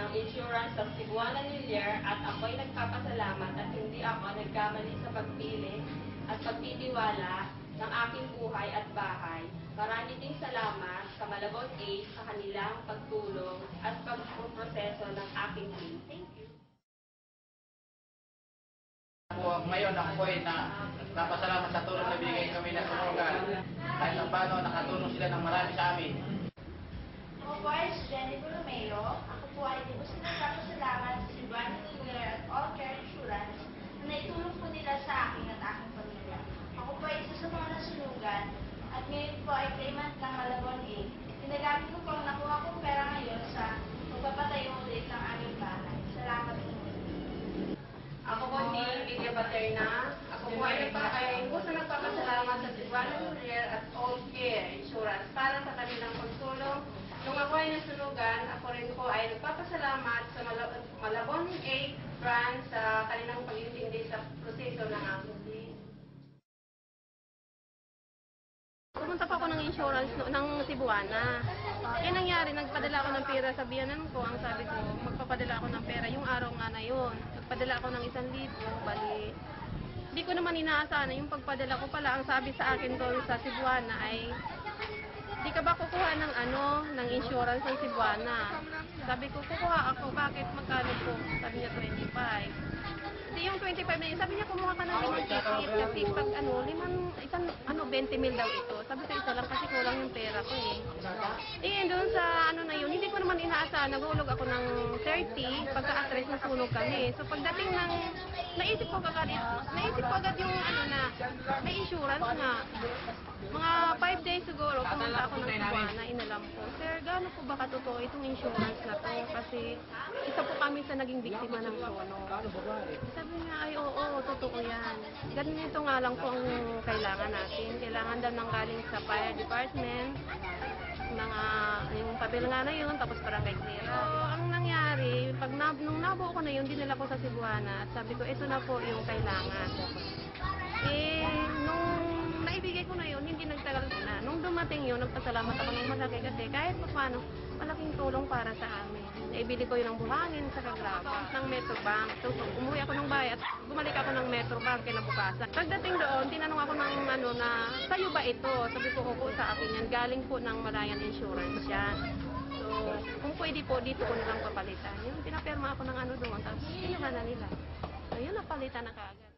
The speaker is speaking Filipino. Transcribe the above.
ng insurance sa Cebuana New Year at ako'y nagpapasalamat at hindi ako nagkamali sa pagpili at pagtitiwala ng aking buhay at bahay. Marami ding salamat sa Malabon 8 sa kanilang pagtulong at pagproseso ng aking team. Thank you. Ngayon ako po ay napasalamat sa tulong na binigay kami ng sunugan. Kahit ang paano nakatulong sila ng marami sa amin. Ako po ay si Jennifer Romero. Ako po ay lubos na nagpapasalamat sa Cebuana New Year at All Care Insurance na naitulong po nila sa akin at aking pamilya. Ako po ay isa sa mga nasunugan at ngayon po ay claimant ng Malabon 8. Ginagamit ko po ang nakuha kong pera ngayon sa magpapatayo ulit ng aming bahay. Salamat po. Ako po si Lydia Paterna. Ako po ay gusto nagpapasalamat sa Cebuana New Year at All Care Insurance para sa kanilang pagtulong. Nung ako ay nasunugan, ako rin po ay nagpapasalamat sa Malabon 8 branch sa kanilang pag-intindi sa proseso ng aking case. Pumunta pa ako ng insurance ng Cebuana. Kaya nangyari, nagpadala ako ng pera sa biyanan ko. Ang sabi ko, magpapadala ako ng pera yung araw nga na yun. Nagpadala ako ng 1,000, bali. Hindi ko naman inaasahan na yung pagpadala ko pala, ang sabi sa akin doon sa Cebuana ay, di ka ba kukuha ng ng insurance ng Cebuana? Sabi ko, kukuha ako. Bakit? Magkano po? Sabi niya, 25. Hindi yung 25 na yun. Sabi niya, kumuha ka ng 5 ticket. Kasi pag 20 mil daw ito. Sabi ko, isa lang kasi kulang yung pera ko eh. Eh, doon sa na yun, hindi ko naman inaasahan. Naghulog ako ng 30. Pagka-address na sunog kami. So pagdating ng, naisip ko agad yung na, may insurance nga. Mga 5 days siguro, pumunta ako ng Cebuana, inalam ko. Sir, gaano po ba katotoo itong insurance na to? Kasi isa po kami sa naging biktima ng sunog. Sabi niya, ay oo, totoo yan. Ganito nga lang po ang kailangan natin. Kailangan daw nang galing sa fire department, yung papel nga na yun, tapos barangay clearance. So, ang nangyari, nung nabuo ko na yun, dinala ko sa Cebuana at sabi ko, ito na po yung kailangan. Nung naibigay ko na yun, hindi nagtagal na. Nung dumating yun, nagpasalamat ako ng malaki kasi kahit pa paano, malaking tulong para sa amin. Naibili ko yun ng buhangin sa Kagraba, ng Metrobank. So, umuwi ako ng bahay at bumalik ako ng Metrobank kinabukasan. Pagdating doon, tinanong ako ng na, sa'yo ba ito? Sabi ko, opo, sa akin yan. Galing po ng Malayan Insurance yan. So, kung pwede po, dito ko nilang papalitan. Yung pinapirma ako ng doon, tapos kinuha na nila. So, yun napalitan na kaagad.